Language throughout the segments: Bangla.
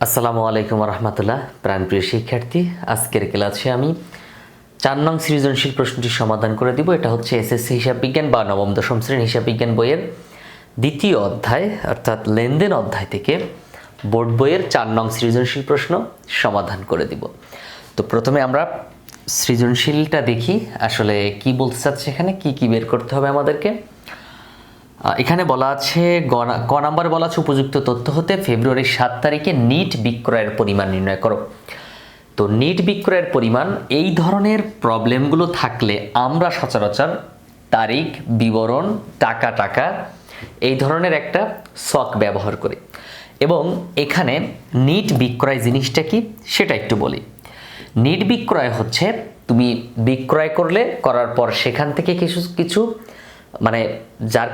আসসালামু আলাইকুম রহমতুল্লাহ। প্রাণপ্রিয় শিক্ষার্থী, আজকের ক্লাসে আমি 4 নং সৃজনশীল প্রশ্নটি সমাধান করে দিব। এটা হচ্ছে এসএসসি হিসাব বিজ্ঞান বা নবম দশম শ্রেণী হিসাব বিজ্ঞান বইয়ের দ্বিতীয় অধ্যায় অর্থাৎ লেনদেন অধ্যায় থেকে বোর্ড বইয়ের 4 নং সৃজনশীল প্রশ্ন সমাধান করে দিব। তো প্রথমে আমরা সৃজনশীলটা দেখি আসলে কি বলতে চাচ্ছে, এখানে কি কি বের করতে হবে আমাদেরকে। এখানে বলা আছে ক নাম্বার বলা আছে উপযুক্ত তথ্য হতে ফেব্রুয়ারির 7 তারিখে নিট বিক্রয়ের পরিমাণ নির্ণয় করো। তো নিট বিক্রয়ের পরিমাণ, এই ধরনের প্রবলেমগুলো থাকলে আমরা সচরাচর তারিখ, বিবরণ, টাকা এই ধরনের একটা ছক ব্যবহার করি। এবং এখানে নিট বিক্রয় জিনিসটা কি সেটা একটু বলি। নিট বিক্রয় হচ্ছে তুমি বিক্রয় করার পর সেখান থেকে কিছু মানে যার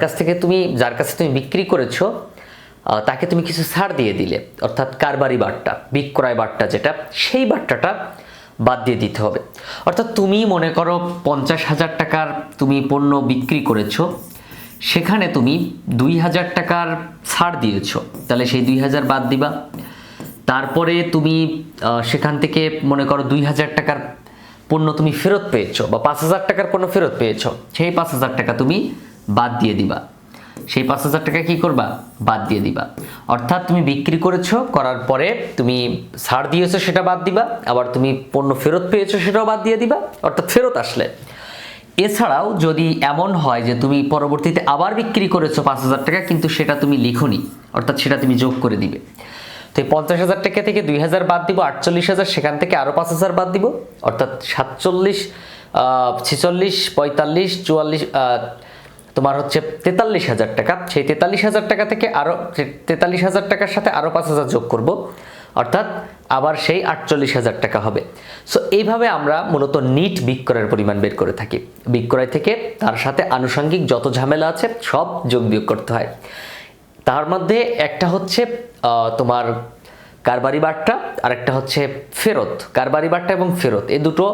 কাছে তুমি বিক্রি করেছো তাকে তুমি কিছু ছাড় দিয়ে দিলে, অর্থাৎ কারবারি বাট্টা, বিক্রয় বাট্টা যেটা, সেই বাট্টাটা বাদ দিয়ে দিতে হবে। অর্থাৎ তুমি মনে করো 50,000 টাকার তুমি পণ্য বিক্রি করেছো, সেখানে তুমি 2,000 টাকার ছাড় দিয়েছো, তাহলে সেই 2,000 বাদ দিবা। তারপরে তুমি সেখান থেকে মনে করো 2,000 টাকার পণ্য তুমি ফেরত পেয়েছো বা 5,000 টাকার পণ্য ফেরত পেয়েছো, সেই 5,000 টাকা তুমি বাদ দিয়ে দিবা। সেই 5,000 টাকা কি করবা? বাদ দিয়ে দিবা। অর্থাৎ তুমি বিক্রি করেছো, করার পরে তুমি ছাড় দিয়েছো সেটা বাদ দিবা, আবার তুমি পণ্য ফেরত পেয়েছো সেটাও বাদ দিয়ে দিবা, অর্থাৎ ফেরত আসলে। এছাড়াও যদি এমন হয় যে তুমি পরবর্তীতে আবার বিক্রি করেছো 5,000 টাকা, কিন্তু সেটা তুমি লিখোনি, অর্থাৎ সেটা তুমি যোগ করে দিবে। তো এই 50,000 টাকা থেকে 2,000 বাদ দিব, 48,000, সেখান থেকে আরও 5,000 বাদ দিব, অর্থাৎ 47, 46, 45, 44, তোমার হচ্ছে 43,000 টাকা। সেই 43,000 টাকা থেকে আরও 43,000 টাকার সাথে আরও 5,000 যোগ করব, অর্থাৎ আবার সেই 48,000 টাকা হবে। সো এইভাবে আমরা মূলত নিট বিক্রয়ের পরিমাণ বের করে থাকি। বিক্রয় থেকে তার সাথে আনুষঙ্গিক যত ঝামেলা আছে সব যোগ বিয়োগ করতে হয়। তার মধ্যে একটা হচ্ছে তোমার কারবারি বাট্টা, আর একটা হচ্ছে ফেরত। কারবারি বাট্টা এবং ফেরত, এই দুটো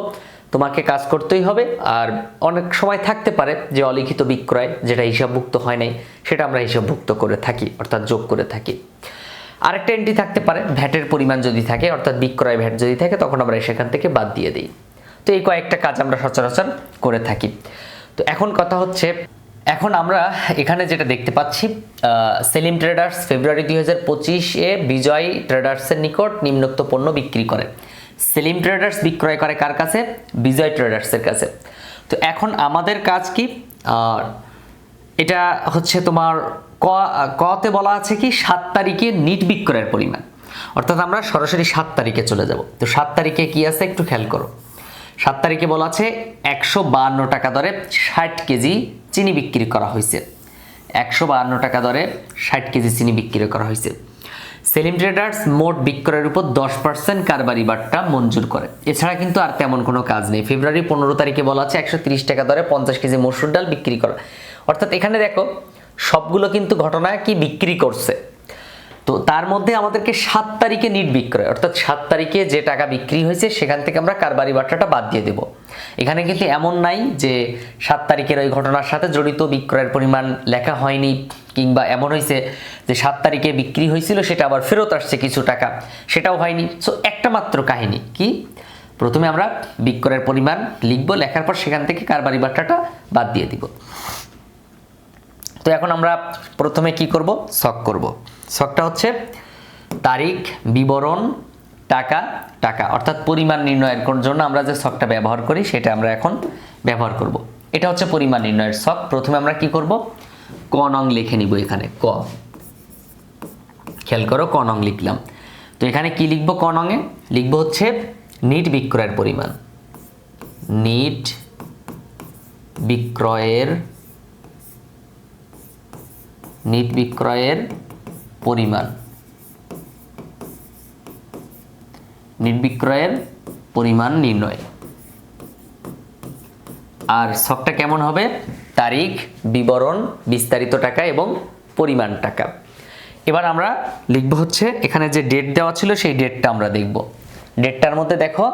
তোমাকে কাজ করতেই হবে। আর অনেক সময় থাকতে পারে যে অলিখিত বিক্রয়, যেটা হিসাবভুক্ত হয় নাই, সেটা আমরা হিসাবভুক্ত করে থাকি, অর্থাৎ যোগ করে থাকি। আরেকটা এন্ট্রি থাকতে পারে ভ্যাটের পরিমাণ যদি থাকে, অর্থাৎ বিক্রয় ভ্যাট যদি থাকে, তখন আমরা সেখান থেকে বাদ দিয়ে দিই। তো এই কয়েকটা কাজ আমরা সচরাচর করে থাকি। তো এখন কথা হচ্ছে, এখন আমরা এখানে যেটা দেখতে পাচ্ছি, সেলিম ট্রেডার্স ফেব্রুয়ারি 2025-এ বিজয় ট্রেডার্সের নিকট নিম্নোক্ত পণ্য বিক্রি করে। সেলিম ট্রেডার্স বিক্রয় করে কার কাছে? বিজয় ট্রেডার্সের কাছে। তো এখন আমাদের কাজ কি? এটা হচ্ছে তোমার কতে বলা আছে কি 7 তারিখে নিট বিক্রয়ের পরিমাণ, অর্থাৎ আমরা সরাসরি 7 তারিখে চলে যাব। তো 7 তারিখে কি আছে একটু খেয়াল করো। 7 তারিখে বলা আছে 152 টাকা দরে 60 কেজি চিনি বিক্রি করা হয়েছে। 152 টাকা দরে 60 কেজি চিনি বিক্রি করা হয়েছে। সেলিম ট্রেডার্স মোট বিক্রয়ের উপর 10% কারবারি বাট্টা মঞ্জুর করে। এছাড়া কিন্তু আর তেমন কোনো কাজ নেই। ফেব্রুয়ারি 15 তারিখে বলা আছে 130 টাকা দরে 50 কেজি মসুর ডাল বিক্রি করা। অর্থাৎ এখানে দেখো সবগুলো কিন্তু ঘটনা কি বিক্রি করছে। তো তার মধ্যে আমাদেরকে 7 তারিখে নিট বিক্রয়, অর্থাৎ 7 তারিখে যে টাকা বিক্রি হয়েছে সেখান থেকে আমরা কারবারি বাট্টাটা বাদ দিয়ে দেব। এখানে কিন্তু এমন নাই যে 7 তারিখের ওই ঘটনার সাথে জড়িত বিক্রয়ের পরিমাণ লেখা হয়নি, কিংবা এমন হয়েছে যে 7 তারিখে বিক্রি হয়েছিল সেটা আবার ফেরত আসছে কিছু টাকা, সেটাও হয়নি। সো একটা মাত্র কাহিনী কি, প্রথমে আমরা বিক্রয়ের পরিমাণ লিখবো, লেখার পর সেখান থেকে কারবারি বাট্টাটা বাদ দিয়ে দিব। তো এখন আমরা প্রথমে কি করব? ছক করব। ছকটা হচ্ছে তারিখ, বিবরণ, টাকা, অর্থাৎ পরিমাণ নির্ণয়ের জন্য আমরা যে ছকটা ব্যবহার করি সেটা আমরা এখন ব্যবহার করব। এটা হচ্ছে পরিমাণ নির্ণয়ের ছক। প্রথমে আমরা কি করব? ক নং লিখে নিব। এখানে ক, খেয়াল করো, ক নং লিখলাম। তো এখানে কি লিখব? ক নংয়ে লিখব হচ্ছে নিট বিক্রয়ের পরিমাণ। নিট বিক্রয়ের পরিমাণ, নিট বিক্রয়ের পরিমাণ নির্ণয়। আর ছকটা কেমন হবে? তারিখ, বিবরণ, বিস্তারিত টাকা এবং পরিমাণ টাকা। এবার আমরা লিখব হচ্ছে এখানে যে ডেট দেওয়া ছিল সেই ডেটটা আমরা দেখব। ডেটটার মধ্যে দেখো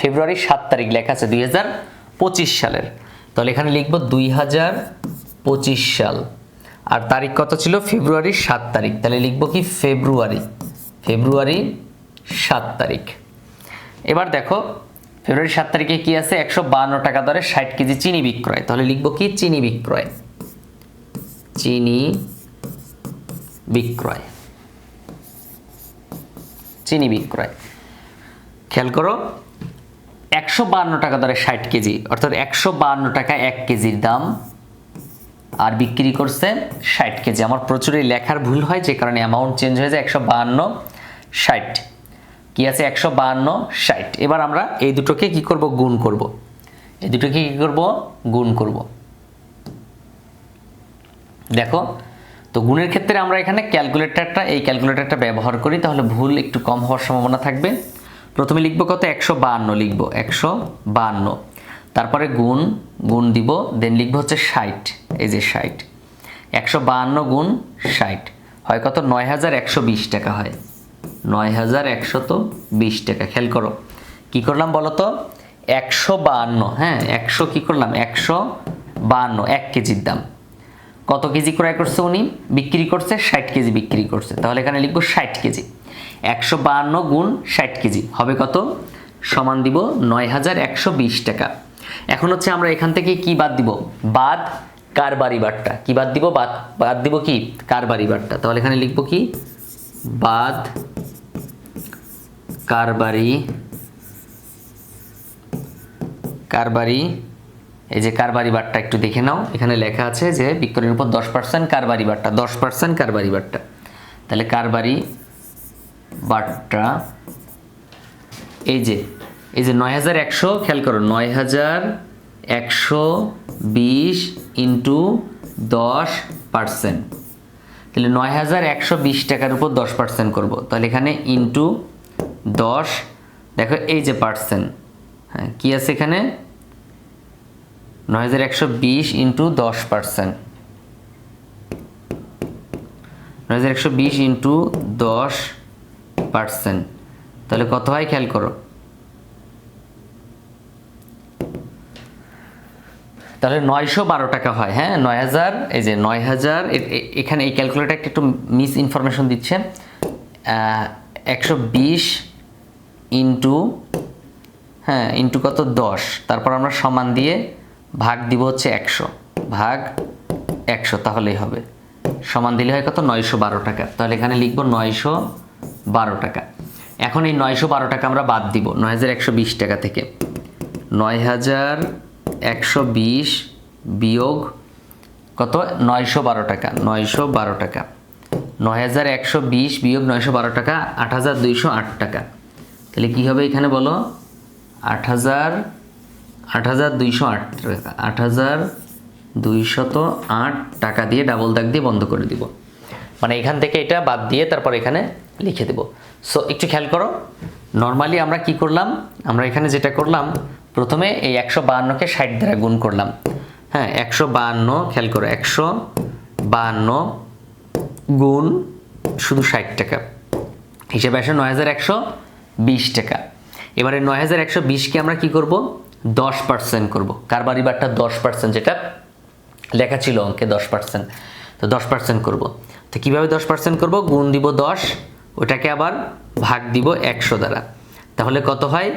ফেব্রুয়ারি 7 তারিখ লেখা আছে 2025 সালের, তাহলে এখানে লিখব 2025 সাল। আর তারিখ কত ছিল? ফেব্রুয়ারি 7 তারিখ, তাহলে লিখব কি ফেব্রুয়ারি 7 তারিখ। এবার দেখো ফেব্রুয়ারি 7 তারিখে কি আছে, 152 টাকা দরে 60 কেজি চিনি বিক্রয়। তাহলে লিখবো কি, চিনি বিক্রয়, চিনি বিক্রয়, চিনি বিক্রয়। খেয়াল করো 152 টাকা দরে 60 কেজি, অর্থাৎ 152 টাকা 1 কেজির দাম, আর বিক্রি করছে 60 কেজি। আমার প্রচুরই লেখার ভুল হয়, যে কারণে অ্যামাউন্ট চেঞ্জ হয়ে যায়। 152 60 কি আছে, 152 60। এবার আমরা এই দুটোকে কি করব, গুণ করব। এই দুটোকে কি করব, গুণ করব। দেখো তো গুণের ক্ষেত্রে আমরা এখানে এই ক্যালকুলেটরটা ব্যবহার করি, তাহলে ভুল একটু কম হওয়ার সম্ভাবনা থাকবে। প্রথমে লিখব কত, 152 লিখব, 152, তারপরে গুণ দিব, দেন লিখব হচ্ছে 60, এই যে 60, 152 গুণ 60 হয় কত, 9120 টাকা হয়, 9120 টাকা। খেয়াল করো কি করলাম বলো তো, 152, হ্যাঁ 100 কি করলাম, 152 1 কেজির দাম, কত কেজি ক্রয় করছে উনি, বিক্রি করছে 60 কেজি বিক্রি করছে, তাহলে এখানে লিখবো 60 কেজি। 152 গুণ 60 কেজি হবে কত, সমান দিব 9120 টাকা। এখন হচ্ছে আমরা এখান থেকে কি বাদ দিব, বাদ কারবারি বাট্টা। কি বাদ দিব, বাদ দিব কি, কারবারি বাট্টা। তাহলে এখানে লিখবো কি, বাদ কারবারি, এই যে কারবারি বাট্টা একটু দেখে নাও, এখানে লেখা আছে যে বিক্রয়ের উপর 10% কারবারি বাট্টা, 10% কারবারি বাট্টা। তাহলে কারবারি বাট্টা এই যে 9100, খেয়াল করো 9120 ইন্টু 10%, তাহলে 9120 টাকার উপর 10% করব। তাহলে এখানে ইন্টু 10, দেখো এই যে পার্সেন্ট, হ্যাঁ কি আছে এখানে, 9120 ইন্টু 10%, 9120 ইন্টু 10%, তাহলে কত হয় খেয়াল করো, তাহলে 912 টাকা হয়। হ্যাঁ 9000, এই যে 9000, এখানে এই ক্যালকুলেটর একটু মিস ইনফরমেশন দিচ্ছে, 120 ইন্টু, হ্যাঁ ইন্টু কত 10, তারপর আমরা সমান দিয়ে ভাগ দিব হচ্ছে 100, ভাগ 100, তাহলেই হবে, সমান দিলে হয় কত, 912 টাকা। তাহলে এখানে লিখবো 912 টাকা। এখন এই 912 টাকা আমরা বাদ দিব 9120 টাকা থেকে, 9120 বিয়োগ কত, 912 টাকা, 912 টাকা, 9120 বিয়োগ 912 টাকা 8208 টাকা। তাহলে কি হবে এখানে বলো, 8208 টাকা, 8208 টাকা দিয়ে ডাবল দাগ দিয়ে বন্ধ করে দিব, মানে এখান থেকে এটা বাদ দিয়ে তারপর এখানে লিখে দেব। সো একটু খেয়াল করো, নর্মালি আমরা কি করলাম, আমরা এখানে যেটা করলাম, প্রথমে এই 152কে 60 দ্বারা গুণ করলাম। হ্যাঁ 152, খেয়াল করো 152 গুণ শুধু 60 টাকা, হিসেবে আসে 9120 টাকা। এবারে 9120কে আমরা কি করব, 10% করব, কারবারি বাট্টা 10%, যেটা লেখা ছিল অঙ্কে 10%, তো 10% করব। তো কীভাবে 10% করব, গুণ দিব 10, ওটাকে আবার ভাগ দিব 100 দ্বারা, তাহলে কত হয়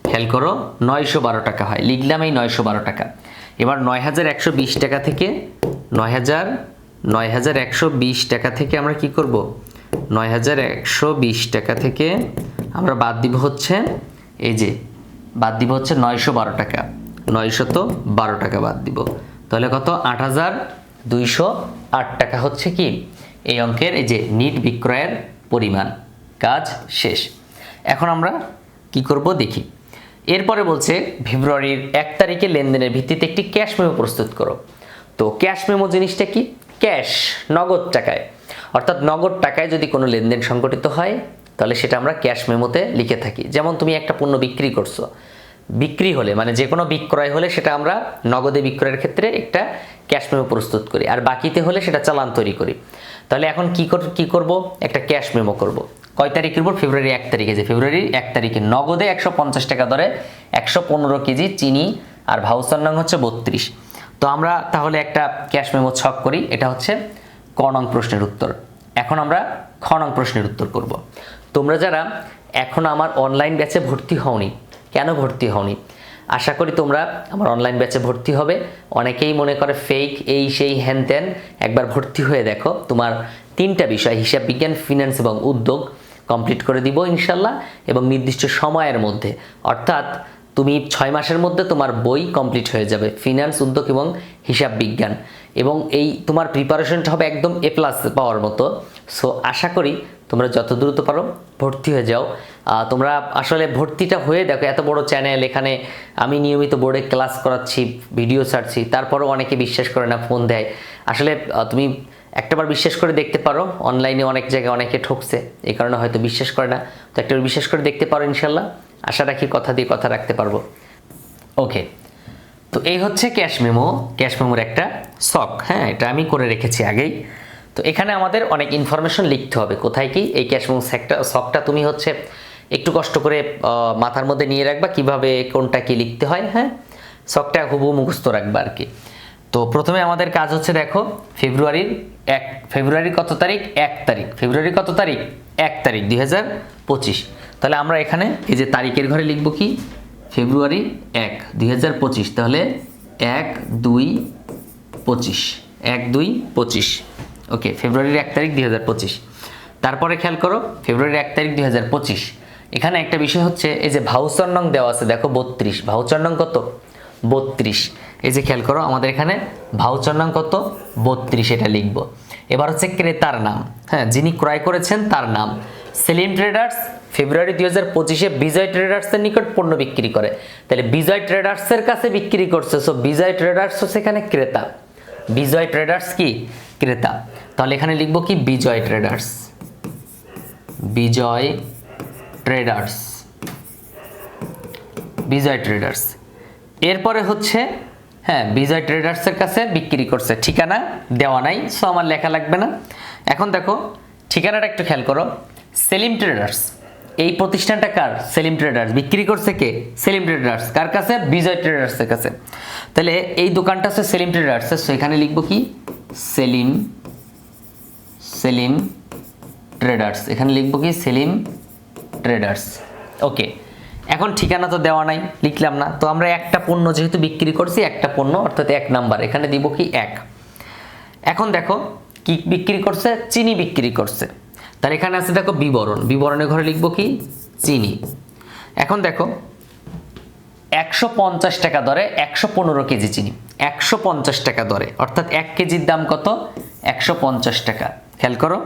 খেয়াল করো, 912 টাকা হয়। লিখলাম এই 912 টাকা। এবার 9120 টাকা থেকে 9120 টাকা থেকে আমরা কি করব, 9120 টাকা থেকে আমরা বাদ দিব হচ্ছে, এই যে বাদ দিব হচ্ছে 912 টাকা, 912 টাকা বাদ দিব, তাহলে কত, 8208 টাকা হচ্ছে কি এই অঙ্কের এই যে নিট বিক্রয়ের পরিমাণ। কাজ শেষ। এখন আমরা কি করব দেখি। এরপরে বলছে ফেব্রুয়ারির 1 তারিখে লেনদেনের ভিত্তিতে একটি ক্যাশ মেমো প্রস্তুত করো। তো ক্যাশ মেমো জিনিসটা কি, ক্যাশ নগদ টাকায়, অর্থাৎ নগদ টাকায় যদি কোনো লেনদেন সংগঠিত হয় তাহলে সেটা আমরা ক্যাশ মেমোতে লিখে থাকি। যেমন তুমি একটা পণ্য বিক্রি করছো, বিক্রি হলে মানে যে কোনো বিক্রয় হলে সেটা আমরা নগদে বিক্রয়ের ক্ষেত্রে একটা ক্যাশ মেমো প্রস্তুত করি, আর বাকিতে হলে সেটা চালান তৈরি করি। তাহলে এখন কি করব, একটা ক্যাশ মেমো করব। কয় তারিখের উপর, ফেব্রুয়ারি 1 তারিখে, যে ফেব্রুয়ারি 1 তারিখে নগদে 150 টাকা দরে 115 কেজি চিনি, আর ভাউচার নং হচ্ছে 32। তো আমরা তাহলে একটা ক্যাশ মেমো ছক করি, এটা হচ্ছে ক নং প্রশ্নের উত্তর। এখন আমরা খ নং প্রশ্নের উত্তর করব। তোমরা যারা এখনও আমার অনলাইন ব্যাচে ভর্তি হওনি, কেন ভর্তি হওনি? আশা করি তোমরা আমার অনলাইন ব্যাচে ভর্তি হবে। অনেকেই মনে করে ফেক, এই সেই হ্যান ত্যান। একবার ভর্তি হয়ে দেখো, তোমার 3টা বিষয় হিসাব বিজ্ঞান, ফিনান্স এবং উদ্যোগ কমপ্লিট করে দিব ইনশাল্লাহ, এবং নির্দিষ্ট সময়ের মধ্যে, অর্থাৎ তুমি 6 মাসের মধ্যে তোমার বই কমপ্লিট হয়ে যাবে, ফিনান্স, উদ্যোগ এবং হিসাব বিজ্ঞান। এবং এই তোমার প্রিপারেশনটা হবে একদম A+ পাওয়ার মতো। সো আশা করি তোমরা যত দ্রুত পারো ভর্তি হয়ে যাও। তোমরা আসলে ভর্তিটা হয়ে দেখো, এত বড় চ্যানেল, এখানে আমি নিয়মিত বোর্ডে ক্লাস করাচ্ছি, ভিডিও ছাড়ছি, তারপরও অনেকে বিশ্বাস করে না, ফোন দেয়। আসলে তুমি একটাবার বিশ্বাস করে দেখতে পারো, অনলাইনে অনেক জায়গায় অনেকে ঠকছে, এই কারণে হয়তো বিশ্বাস করে না। তো একটাবার বিশ্বাস করে দেখতে পারো ইনশাল্লাহ, আশা রাখি কথা দিয়ে কথা রাখতে পারবো। ওকে, তো এই হচ্ছে ক্যাশ মেমোর একটা শখ। হ্যাঁ, এটা আমি করে রেখেছি আগেই। তো এখানে আমাদের অনেক ইনফরমেশন লিখতে হবে, কোথায় কি। এই ক্যাশ মেমো শখটা তুমি হচ্ছে একটু কষ্ট করে মাথার মধ্যে নিয়ে রাখবা, কিভাবে কোনটা কি লিখতে হয়। হ্যাঁ, শখটা হুবহু মুখস্থ রাখবা আর কি। তো প্রথমে আমাদের কাজ হচ্ছে, দেখো, ফেব্রুয়ারির কত তারিখ? 1 তারিখ। ফেব্রুয়ারি কত তারিখ? 1 তারিখ 2025। তাহলে আমরা এখানে এই যে তারিখের ঘরে লিখব কি? ফেব্রুয়ারি 1, 2025। তাহলে 1-2-25, 1-2-25। ওকে, ফেব্রুয়ারির 1 তারিখ 2025। তারপরে খেয়াল করো, ফেব্রুয়ারির 1 তারিখ 2025। এখানে একটা বিষয় হচ্ছে, এই যে ভাউচার নং দেওয়া আছে, দেখো 32। ভাউচার নং কত? 32। এই যে খেয়াল করো, আমাদের এখানে ভাউচার নং কত? 32, এটা লিখব। এবার হচ্ছে ক্রেতার নাম, হ্যাঁ, যিনি ক্রয় করেছেন তার নাম। সেলিম ট্রেডার্স ফেব্রুয়ারি 2025-এ বিজয় ট্রেডার্সের নিকট পণ্য বিক্রি করে। তাহলে বিজয় ট্রেডার্সের কাছে বিক্রি করছে, সো বিজয় ট্রেডার্স হচ্ছে এখানে ক্রেতা। বিজয় ট্রেডার্স কি? ক্রেতা। তাহলে এখানে লিখব কি? বিজয় ট্রেডার্স। বিজয় ট্রেডার্স, বিজয় ট্রেডার্স। এরপরে হচ্ছে, হ্যাঁ, বিজয় ট্রেডার্সের কাছে বিক্রি করছে, ঠিকানা দেওয়া নাই, সো আমার লেখা লাগবে না। এখন দেখো ঠিকানাটা একটু খেয়াল করো, সেলিম ট্রেডার্স, এই প্রতিষ্ঠানটা কার? সেলিম ট্রেডার্স। বিক্রি করছে কে? সেলিম ট্রেডার্স। কার কাছে? বিজয় ট্রেডার্সের কাছে। তাহলে এই দোকানটা হচ্ছে সেলিম ট্রেডার্সের, সো এখানে লিখব কি? সেলিম ট্রেডার্স। এখানে লিখব কি? সেলিম ট্রেডার্স। ওকে, এখন ঠিকানা তো দেওয়া নাই, লিখলাম না। তো আমরা একটা পণ্য যেহেতু বিক্রি করছি, একটা পণ্য অর্থাৎ 1 নাম্বার, এখানে দিব কি? 1। এখন দেখো কি বিক্রি করছে? চিনি বিক্রি করছে। তাহলে এখানে আছে দেখো বিবরণ, বিবরণের ঘরে লিখব কি? চিনি। এখন দেখো 150 টাকা দরে 115 কেজি চিনি, 150 টাকা দরে, অর্থাৎ 1 কেজির দাম কত? 150 টাকা। খেয়াল করো,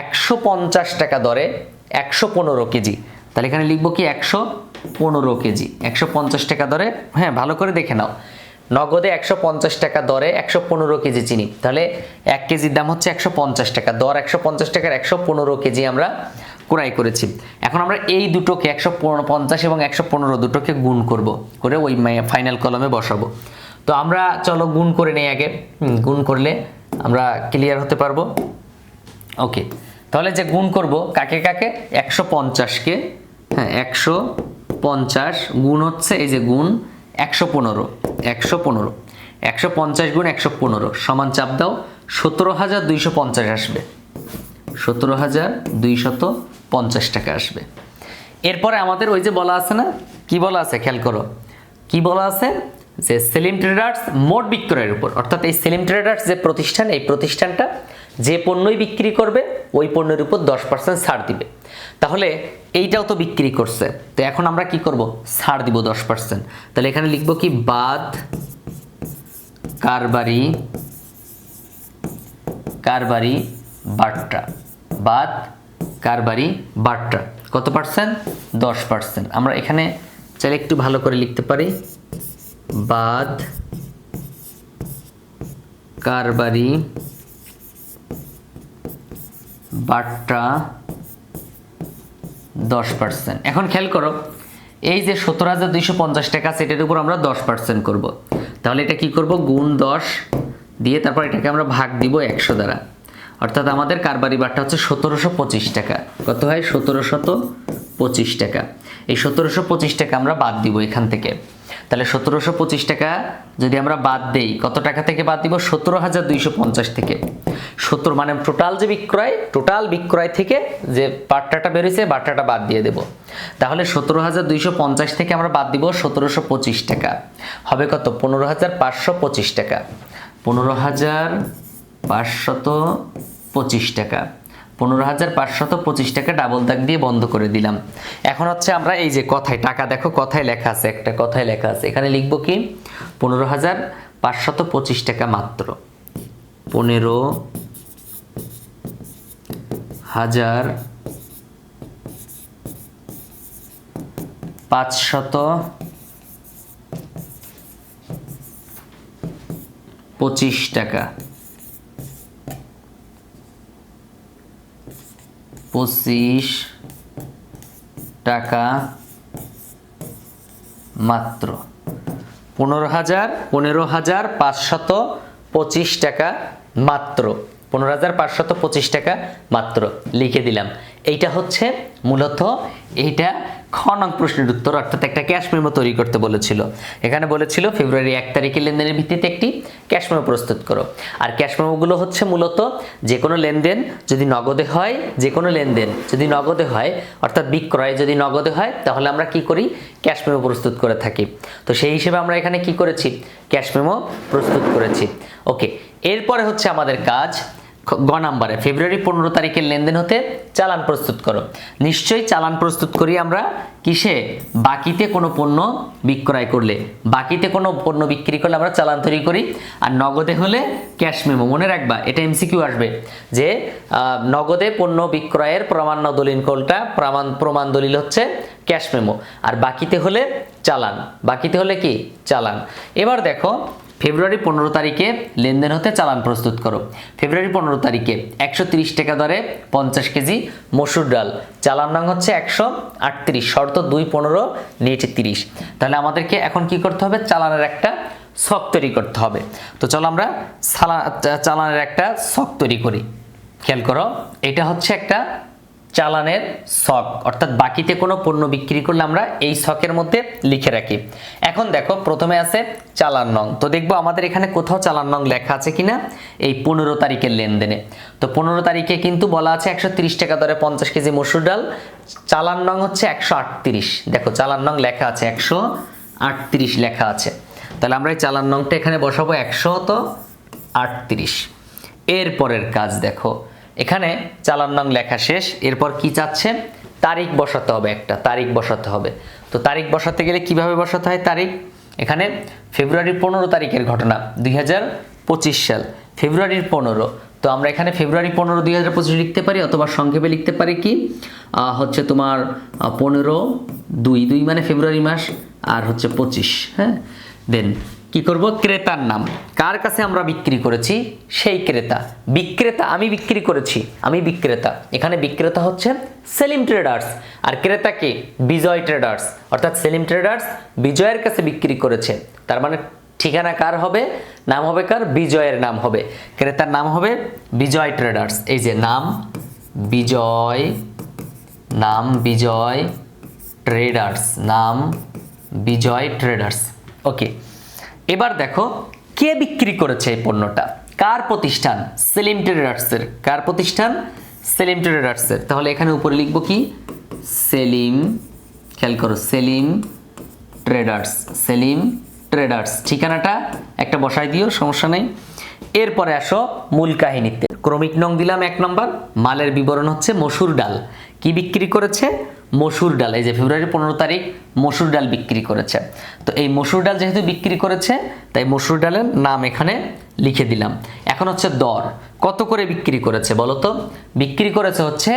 150 টাকা দরে 115 কেজি। তাহলে এখানে লিখব কি? 115 কেজি, 150 টাকা দরে। হ্যাঁ, ভালো করে দেখে নাও, নগদে 150 টাকা দরে 115 কেজি চিনি। তাহলে 1 কেজির দাম হচ্ছে 150 টাকা, দর 150 টাকার 115 কেজি আমরা ক্রয় করেছি। এখন আমরা এই দুটোকে 150 এবং 115 দুটোকে গুণ করব, করে ওই ফাইনাল কলমে বসাবো। তো আমরা চলো গুণ করে নেই আগে, গুণ করলে আমরা ক্লিয়ার হতে পারবো। ওকে, তাহলে যে গুণ করব কাকে কাকে? 150-কে, হ্যাঁ, 150 গুণ হচ্ছে এই যে গুণ 115, 150 গুণ 115 সমান চাপ দাও 17,250 আসবে, 17,250 টাকা আসবে। এরপরে আমাদের ওই যে বলা আছে না, কি বলা আছে? খেয়াল করো, কি বলা আছে? যে সেলিম ট্রেডার্স মোট বিক্রয়ের উপর, অর্থাৎ এই সেলিম ট্রেডার্স যে প্রতিষ্ঠান, এই প্রতিষ্ঠানটা যে পণ্যই বিক্রি করবে ওই পণ্যের উপর 10% ছাড় দিবে। তাহলে এইটাও তো বিক্রি করছে, তো এখন আমরা কি করব? ছাড় দিব 10%। তাহলে এখানে লিখব কি? বাদ কারবারি বাট্টা, বাদ কারবারি বাট্টা। কত পার্সেন্ট? 10%। আমরা এখানে চাইলে একটু ভালো করে লিখতে পারি, বাদ কারবারি বাট্টা 10%। এখন খেয়াল করো, এই যে 17,250 টাকা, সেটার উপর আমরা 10% করব। তাহলে এটা কি করব? গুণ 10 দিয়ে তারপর এটাকে আমরা ভাগ দিব 100 দ্বারা, অর্থাৎ আমাদের কারবারি বাট্টা হচ্ছে 1725 টাকা। কত হয়? 1725 টাকা। এই 1725 টাকা আমরা বাদ দিব এখান থেকে। তাহলে 1725 টাকা যদি আমরা বাদ দেই, কত টাকা থেকে বাদ দিব? 17,250 থেকে। 17 মানে টোটাল যে বিক্রয়, টোটাল বিক্রয় থেকে যে বাট্টাটা বেরিয়েছে বাট্টাটা বাদ দিয়ে দেব। তাহলে 17,250 থেকে আমরা বাদ দিব 1,725 টাকা, হবে কত? 15,525 টাকা। 15,525 টাকা, 15,525 টাকা ডাবল দাগ দিয়ে বন্ধ করে দিলাম। এখন হচ্ছে আমরা এই যে কথায় টাকা, দেখো কথায় লেখা আছে, একটা কথায় লেখা আছে, এখানে লিখব কি? 15,525 টাকা মাত্র। 15,525 টাকা, 25 টাকা মাত্র। 15,525 টাকা মাত্র, 15,525 টাকা মাত্র লিখে দিলাম। এইটা হচ্ছে মূলত এইটা খ নং প্রশ্নের উত্তর, অর্থাৎ একটা ক্যাশ মেমো তৈরি করতে বলেছিল। এখানে বলেছিল ফেব্রুয়ারি 1 তারিখের লেনদেনের ভিত্তিতে একটি ক্যাশ মেমো প্রস্তুত করো। আর ক্যাশ মেমোগুলো হচ্ছে মূলত যে কোনো লেনদেন যদি নগদে হয়, যে কোনো লেনদেন যদি নগদে হয়, অর্থাৎ বিক্রয় যদি নগদে হয়, তাহলে আমরা কি করি? ক্যাশ মেমো প্রস্তুত করে থাকি। তো সেই হিসেবে আমরা এখানে কি করেছি? ক্যাশ মেমো প্রস্তুত করেছি। ওকে, এরপরে হচ্ছে আমাদের কাজ গ নাম্বারে, ফেব্রুয়ারি 15 তারিখের লেনদেন হতে চালান প্রস্তুত করো। নিশ্চয়ই চালান প্রস্তুত করি আমরা কিসে? বাকিতে কোনো পণ্য বিক্রয় করলে, বাকিতে কোনো পণ্য বিক্রি করলে আমরা চালান তৈরি করি। আর নগদে হলে ক্যাশ মেমো। মনে রাখবা, এটা এমসিকিউ আসবে যে নগদে পণ্য বিক্রয়ের প্রমাণ দলিল কোনটা? প্রমাণ দলিল হচ্ছে ক্যাশ মেমো। আর বাকিতে হলে চালান, বাকিতে হলে কি? চালান। এবার দেখো ফেব্রুয়ারি 15 তারিখে লেনদেন হতে চালান প্রস্তুত করো। ফেব্রুয়ারি 15 তারিখে 130 টাকা দরে 50 কেজি মসুর ডাল, চালান নং হচ্ছে 138, শর্ত 2/15 নেট 30। তাহলে আমাদেরকে এখন কি করতে হবে? চালানের একটা ছক তৈরি করতে হবে। তো চলো আমরা চালানের একটা ছক তৈরি করি। খেয়াল করো, এটা হচ্ছে একটা চালানের ছক, অর্থাৎ বাকিতে কোনো পণ্য বিক্রি করলে আমরা এই ছকের মধ্যে লিখে রাখি। এখন দেখো প্রথমে আছে চালান নং। তো দেখবো আমাদের এখানে কোথাও চালান নং লেখা আছে কিনা এই 15 তারিখের লেনদেনে। তো 15 তারিখে কিন্তু বলা আছে 130 টাকা দরে 50 কেজি মসুর ডাল, চালান নং হচ্ছে 138। দেখো চালান নং লেখা আছে 138 লেখা আছে। তাহলে আমরা এই চালান নংটা এখানে বসাবো 138। এরপরের কাজ দেখো, এখানে চালান নং লেখা শেষ। এরপর কি চাচ্ছে? তারিখ বসাতে হবে, একটা তারিখ বসাতে হবে। তো তারিখ বসাতে গেলে কিভাবে বসাতে হয় তারিখ? এখানে ফেব্রুয়ারি 15 তারিখের ঘটনা, 2025 সাল, ফেব্রুয়ারির 15। তো আমরা এখানে ফেব্রুয়ারি 15 2025 লিখতে পারি, অথবা সংক্ষেপে লিখতে পারি কি হচ্ছে তোমার 15/2 মানে ফেব্রুয়ারি মাস, আর হচ্ছে 25। হ্যাঁ, দেন কি করব? ক্রেতার নাম, কার কাছে আমরা বিক্রি করেছি সেই ক্রেতা। বিক্রেতা আমি বিক্রি করেছি, আমি বিক্রেতা। এখানে বিক্রেতা হচ্ছে সেলিম ট্রেডার্স, আর ক্রেতা কে? বিজয় ট্রেডার্স। অর্থাৎ সেলিম ট্রেডার্স বিজয়ের কাছে বিক্রি করেছে, তার মানে ঠিকানা কার হবে? নাম হবে কার? বিজয়ের নাম হবে। ক্রেতার নাম হবে বিজয় ট্রেডার্স। এই যে নাম বিজয়, নাম বিজয় ট্রেডার্স, নাম বিজয় ট্রেডার্স। ওকে, এবার দেখো কে বিক্রি করেছে এই পণ্যটা, কার প্রতিষ্ঠান? সেলিম ট্রেডার্সের। কার প্রতিষ্ঠান? সেলিম ট্রেডার্সের। তাহলে এখানে উপরে লিখব কি? সেলিম, খেয়াল করো, সেলিম ট্রেডার্স, সেলিম ট্রেডার্স। ঠিকানাটা একটা বসাই দিও, সমস্যা নেই। এরপরে আসো মূল কাহিনীতে। ক্রমিক নং দিলাম 1 নম্বর। মালের বিবরণ হচ্ছে মসুর ডাল। কি বিক্রি করেছে? মসুর ডাল। এই যে ফেব্রুয়ারি 15 তারিখ মসুর ডাল বিক্রি করেছে। তো এই মসুর ডাল যেহেতু বিক্রি করেছে, তাই মসুর ডালের নাম এখানে লিখে দিলাম। এখন হচ্ছে দর, কত করে বিক্রি করেছে বলো তো? বিক্রি করেছে হচ্ছে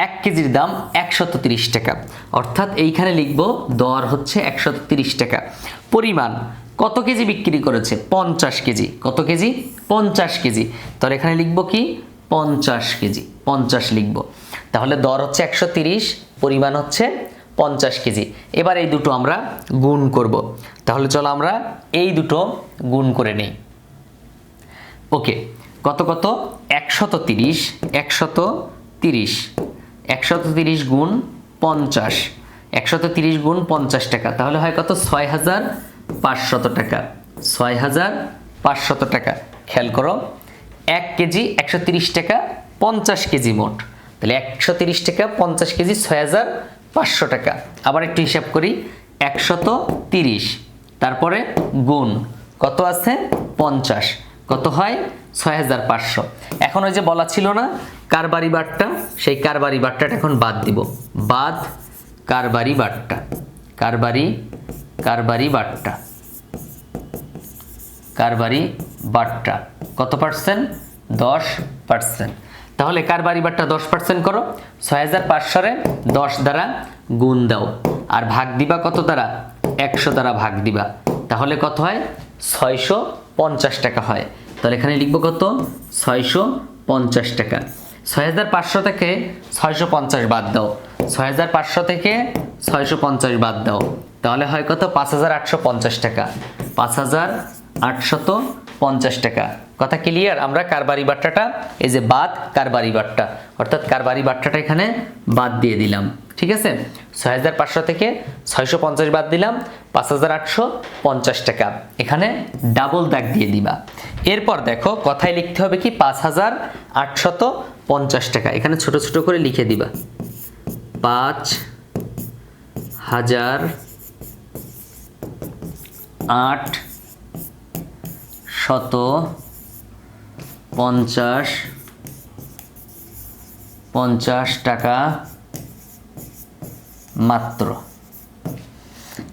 1 কেজির দাম 130 টাকা, অর্থাৎ এইখানে লিখব দর হচ্ছে 130 টাকা। পরিমাণ, কত কেজি বিক্রি করেছে? 50 কেজি। কত কেজি? 50 কেজি। তাহলে এখানে লিখব কি? 50 কেজি, 50 লিখব। তাহলে দর হচ্ছে 130, পরিমাণ হচ্ছে 50 কেজি। এবার এই দুটো আমরা গুণ করব। তাহলে চলো আমরা এই দুটো গুণ করে নেই। ওকে, কত কত? 130, 130 গুণ 50, 130 গুণ 50 টাকা, তাহলে হয় কত? 6500 টাকা, 6500 টাকা। খেয়াল করো, 1 কেজি 130 টাকা 50 কেজি মোট, তাহলে 130 টাকা 50 কেজি 6500 টাকা। আবার একটু হিসাব করি, 130 তারপরে গুণ কত আছে 50, কত হয় 6500। এখন ওই যে বলা ছিল না কারবারি বারটা, সেই কারবারি বারটাটা এখন বাদ দিব, বাদ কারবারি বারটা, কারবারি বারটা, কারবারি বারটা কত পার্সেন্ট 10%। তাহলে কারবারি বারটা 10% করো, 6500 রে 10 দ্বারা গুণ দাও আর ভাগ দিবা কত দ্বারা 100 দ্বারা ভাগ দিবা, তাহলে কত হয় 650 টাকা হয়। তাহলে এখানে লিখবো কত 650 টাকা। 6500 থেকে 650 বাদ দাও, 6500 থেকে 650 বাদ দাও, তাহলে হয় কত 5850 টাকা, 5850 টাকা। কথা ক্লিয়ার? আমরা কারবারি বাট্টাটা এই যে বাদ কারবারি বাট্টা, অর্থাৎ কারবারি বাট্টাটা এখানে বাদ দিয়ে দিলাম, ঠিক আছে। 6500 থেকে 650 বাদ দিলাম, 5850 টাকা, এখানে ডাবল দাগ দিয়ে দিবা। এরপর দেখো কথায় লিখতে হবে কি 5850 টাকা, এখানে ছোট ছোট করে লিখে দিবা 5850 টাকা মাত্র।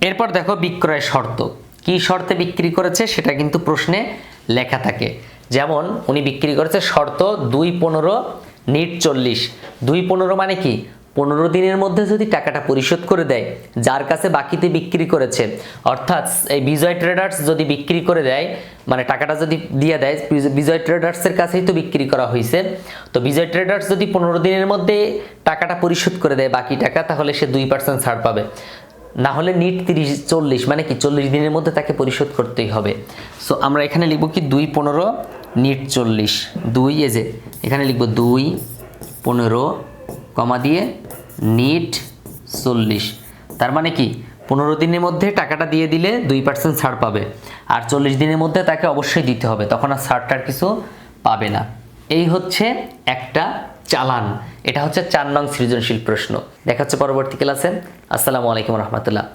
এরপর দেখো বিক্রয় শর্ত, কি শর্তে বিক্রি করেছে সেটা কিন্তু প্রশ্নে লেখা থাকে। যেমন উনি বিক্রি করেছে শর্ত 2.15 নিট 40। 2.15 মানে কি 15 দিনের মধ্যে যদি টাকাটা পরিশোধ করে দেয় যার কাছে বাকিতে বিক্রি করেছে, অর্থাৎ এই বিজয় ট্রেডার্স যদি বিক্রি করে দেয়, মানে টাকাটা যদি দিয়ে দেয়, বিজয় ট্রেডার্সের কাছেই তো বিক্রি করা হয়েছে, তো বিজয় ট্রেডার্স যদি 15 দিনের মধ্যে টাকাটা পরিশোধ করে দেয় বাকি টাকা, তাহলে সে 2% ছাড় পাবে। না হলে নিট 30-40 মানে কি 40 দিনের মধ্যে তাকে পরিশোধ করতেই হবে। সো আমরা এখানে লিখব কি 2.15 নিট 40, 2 এই যে এখানে লিখব 2.15 কমা দিয়ে নিট 40, তার মানে কি 15 দিনের মধ্যে টাকাটা দিয়ে দিলে 2% ছাড় পাবে, আর 40 দিনের মধ্যে তাকে অবশ্যই দিতে হবে, তখন আর ছাড়টার কিছু পাবে না। এই হচ্ছে একটা চালান। এটা হচ্ছে 4 নং সৃজনশীল প্রশ্ন। দেখা হচ্ছে পরবর্তী ক্লাসে। আসসালামু আলাইকুম রহমতুল্লাহ।